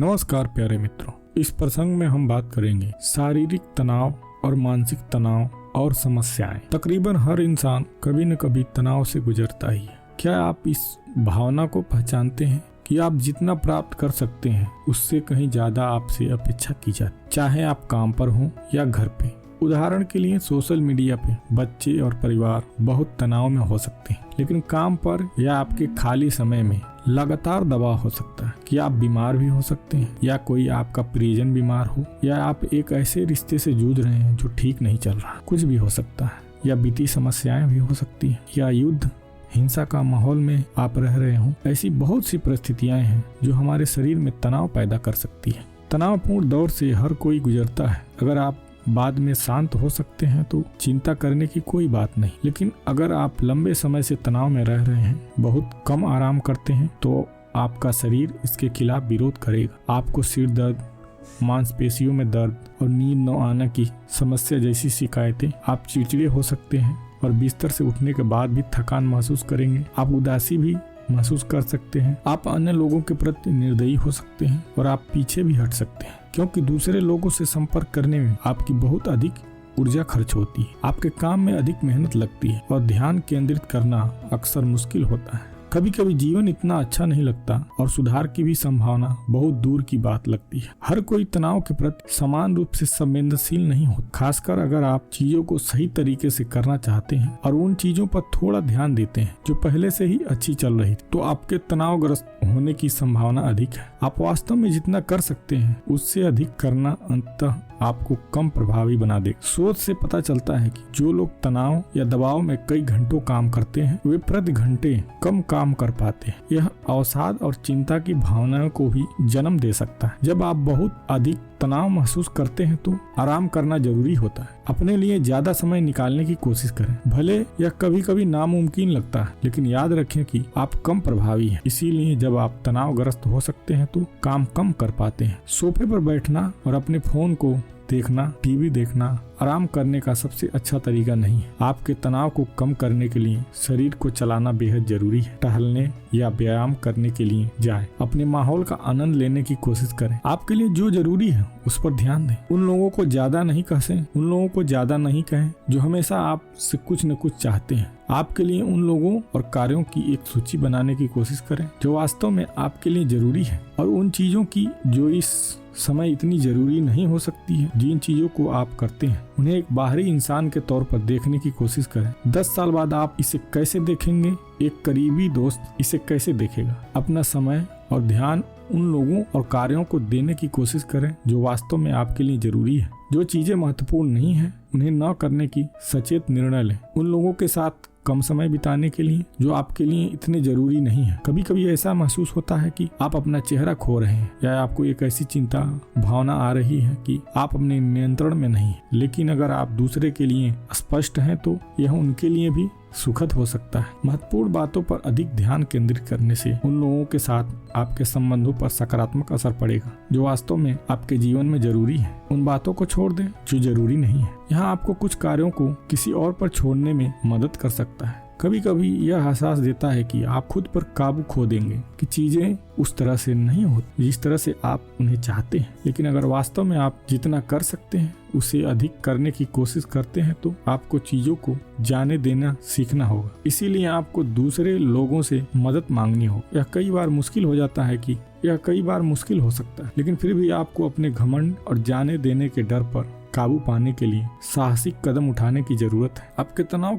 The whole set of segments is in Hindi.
नमस्कार प्यारे मित्रों, इस प्रसंग में हम बात करेंगे शारीरिक तनाव और मानसिक तनाव और समस्याएं। तकरीबन हर इंसान कभी न कभी तनाव से गुजरता ही है। क्या आप इस भावना को पहचानते हैं कि आप जितना प्राप्त कर सकते हैं उससे कहीं ज्यादा आपसे अपेक्षा की जाती, चाहे आप काम पर हों या घर पे। उदाहरण के लिए सोशल मीडिया पे बच्चे और परिवार बहुत तनाव में हो सकते हैं, लेकिन काम पर या आपके खाली समय में लगातार दबाव हो सकता है कि आप बीमार भी हो सकते हैं, या कोई आपका परिजन बीमार हो, या आप एक ऐसे रिश्ते से जूझ रहे हैं जो ठीक नहीं चल रहा। कुछ भी हो सकता है, या वित्तीय समस्याएं भी हो सकती हैं, या युद्ध हिंसा का माहौल में आप रह रहे हो। ऐसी बहुत सी परिस्थितियां हैं जो हमारे शरीर में तनाव पैदा कर सकती है। तनावपूर्ण दौर से हर कोई गुजरता है। अगर आप बाद में शांत हो सकते हैं तो चिंता करने की कोई बात नहीं, लेकिन अगर आप लंबे समय से तनाव में रह रहे हैं, बहुत कम आराम करते हैं, तो आपका शरीर इसके खिलाफ विरोध करेगा। आपको सिर दर्द, मांसपेशियों में दर्द और नींद न आने की समस्या जैसी शिकायतें, आप चिड़चिड़े हो सकते हैं और बिस्तर से उठने के बाद भी थकान महसूस करेंगे। आप उदासी भी महसूस कर सकते हैं। आप अन्य लोगों के प्रति निर्दयी हो सकते हैं और आप पीछे भी हट सकते हैं, क्योंकि दूसरे लोगों से संपर्क करने में आपकी बहुत अधिक ऊर्जा खर्च होती है। आपके काम में अधिक मेहनत लगती है और ध्यान केंद्रित करना अक्सर मुश्किल होता है। कभी कभी जीवन इतना अच्छा नहीं लगता और सुधार की भी संभावना बहुत दूर की बात लगती है। हर कोई तनाव के प्रति समान रूप से संवेदनशील नहीं होता, खासकर अगर आप चीजों को सही तरीके से करना चाहते हैं और उन चीजों पर थोड़ा ध्यान देते हैं जो पहले से ही अच्छी चल रही थी, तो आपके तनावग्रस्त होने की संभावना अधिक है। आप वास्तव में जितना कर सकते हैं उससे अधिक करना अंततः आपको कम प्रभावी बना देगा। शोध से पता चलता है कि जो लोग तनाव या दबाव में कई घंटों काम करते हैं वे प्रति घंटे कम काम कर पाते हैं। यह अवसाद और चिंता की भावनाओं को भी जन्म दे सकता है। जब आप बहुत अधिक तनाव महसूस करते हैं तो आराम करना जरूरी होता है। अपने लिए ज्यादा समय निकालने की कोशिश करें, भले यह कभी कभी नामुमकिन लगता है, लेकिन याद रखें कि आप कम प्रभावी हैं। इसीलिए जब आप तनावग्रस्त हो सकते हैं तो काम कम कर पाते हैं। सोफे पर बैठना और अपने फोन को देखना, टीवी देखना आराम करने का सबसे अच्छा तरीका नहीं है। आपके तनाव को कम करने के लिए शरीर को चलाना बेहद जरूरी है। टहलने या व्यायाम करने के लिए जाएं। अपने माहौल का आनंद लेने की कोशिश करें। आपके लिए जो जरूरी है उस पर ध्यान दें। उन लोगों को ज्यादा नहीं कहें जो हमेशा आपसे कुछ न कुछ चाहते हैं। आपके लिए उन लोगों और कार्यों की एक सूची बनाने की कोशिश करें जो वास्तव में आपके लिए जरूरी है, और उन चीजों की जो इस समय इतनी जरूरी नहीं हो सकती है। जिन चीजों को आप करते हैं उन्हें एक बाहरी इंसान के तौर पर देखने की कोशिश करें। 10 साल बाद आप इसे कैसे देखेंगे, एक करीबी दोस्त इसे कैसे देखेगा। अपना समय और ध्यान उन लोगों और कार्यों को देने की कोशिश करें जो वास्तव में आपके लिए जरूरी है। जो चीजें महत्वपूर्ण नहीं है उन्हें न करने की सचेत निर्णय लें। उन लोगों के साथ कम समय बिताने के लिए जो आपके लिए इतने जरूरी नहीं है। कभी कभी ऐसा महसूस होता है कि आप अपना चेहरा खो रहे हैं, या आपको एक ऐसी चिंता भावना आ रही है कि आप अपने नियंत्रण में नहीं। लेकिन अगर आप दूसरे के लिए स्पष्ट हैं तो यह उनके लिए भी सुखद हो सकता है। महत्वपूर्ण बातों पर अधिक ध्यान केंद्रित करने से उन लोगों के साथ आपके संबंधों पर सकारात्मक असर पड़ेगा जो वास्तव में आपके जीवन में जरूरी है। उन बातों को छोड़ दें जो जरूरी नहीं है। यहाँ आपको कुछ कार्यों को किसी और पर छोड़ने में मदद कर सकता है। कभी कभी यह एहसास देता है कि आप खुद पर काबू खो देंगे, कि चीजें उस तरह से नहीं होती जिस तरह से आप उन्हें चाहते हैं। लेकिन अगर वास्तव में आप जितना कर सकते हैं उसे अधिक करने की कोशिश करते हैं तो आपको चीजों को जाने देना सीखना होगा। इसीलिए आपको दूसरे लोगों से मदद मांगनी होगी। यह कई बार मुश्किल हो सकता है, लेकिन फिर भी आपको अपने घमंड और जाने देने के डर पर काबू पाने के लिए साहसिक कदम उठाने की जरूरत है। अपने तनाव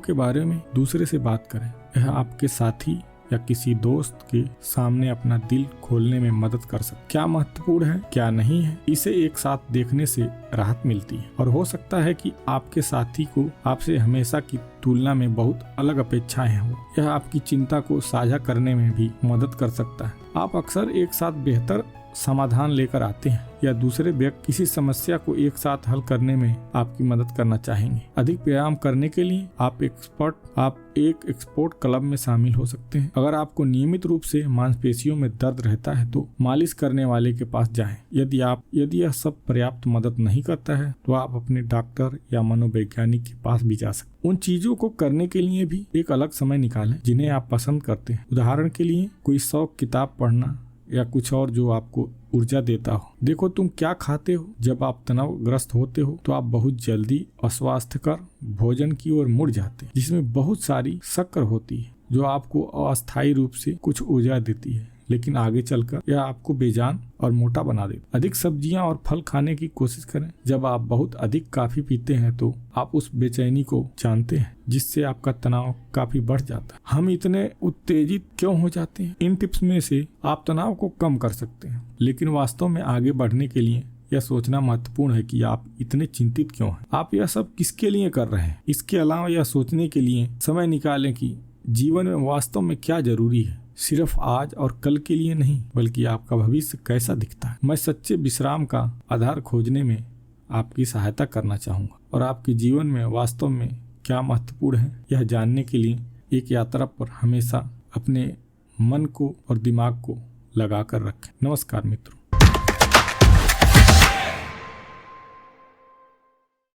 के बारे में दूसरे से बात करें। यह आपके साथी या किसी दोस्त के सामने अपना दिल खोलने में मदद कर सकता। क्या महत्वपूर्ण है, क्या नहीं है, इसे एक साथ देखने से राहत मिलती है। और हो सकता है कि आपके साथी को आपसे हमेशा की तुलना में बहुत अलग अपेक्षाएं हो। यह आपकी चिंता को साझा करने में भी मदद कर सकता है। आप अक्सर एक साथ बेहतर समाधान लेकर आते हैं, या दूसरे व्यक्ति किसी समस्या को एक साथ हल करने में आपकी मदद करना चाहेंगे। अधिक व्यायाम करने के लिए आप एक एक्सपोर्ट क्लब में शामिल हो सकते हैं। अगर आपको नियमित रूप से मांसपेशियों में दर्द रहता है तो मालिश करने वाले के पास जाएं। यदि यह सब पर्याप्त मदद नहीं करता है तो आप अपने डॉक्टर या मनोवैज्ञानिक के पास भी जा सकते हैं। उन चीजों को करने के लिए भी एक अलग समय निकालें जिन्हें आप पसंद करते हैं। उदाहरण के लिए कोई शौक किताब पढ़ना या कुछ और जो आपको ऊर्जा देता हो। देखो तुम क्या खाते हो। जब आप तनावग्रस्त होते हो तो आप बहुत जल्दी अस्वास्थ्यकर भोजन की ओर मुड़ जाते हैं, जिसमें बहुत सारी शक्कर होती है जो आपको अस्थायी रूप से कुछ ऊर्जा देती है, लेकिन आगे चलकर यह आपको बेजान और मोटा बना देता। अधिक सब्जियां और फल खाने की कोशिश करें। जब आप बहुत अधिक कॉफी पीते हैं तो आप उस बेचैनी को जानते हैं जिससे आपका तनाव काफी बढ़ जाता है। हम इतने उत्तेजित क्यों हो जाते हैं? इन टिप्स में से आप तनाव को कम कर सकते हैं, लेकिन वास्तव में आगे बढ़ने के लिए यह सोचना महत्वपूर्ण है कि आप इतने चिंतित क्यों हैं। आप यह सब किसके लिए कर रहे हैं? इसके अलावा यह सोचने के लिए समय निकालें कि जीवन में वास्तव में क्या जरूरी है। सिर्फ आज और कल के लिए नहीं, बल्कि आपका भविष्य कैसा दिखता है। मैं सच्चे विश्राम का आधार खोजने में आपकी सहायता करना चाहूँगा और आपके जीवन में वास्तव में क्या महत्वपूर्ण है यह जानने के लिए एक यात्रा पर हमेशा अपने मन को और दिमाग को लगा कर रखें। नमस्कार मित्रों।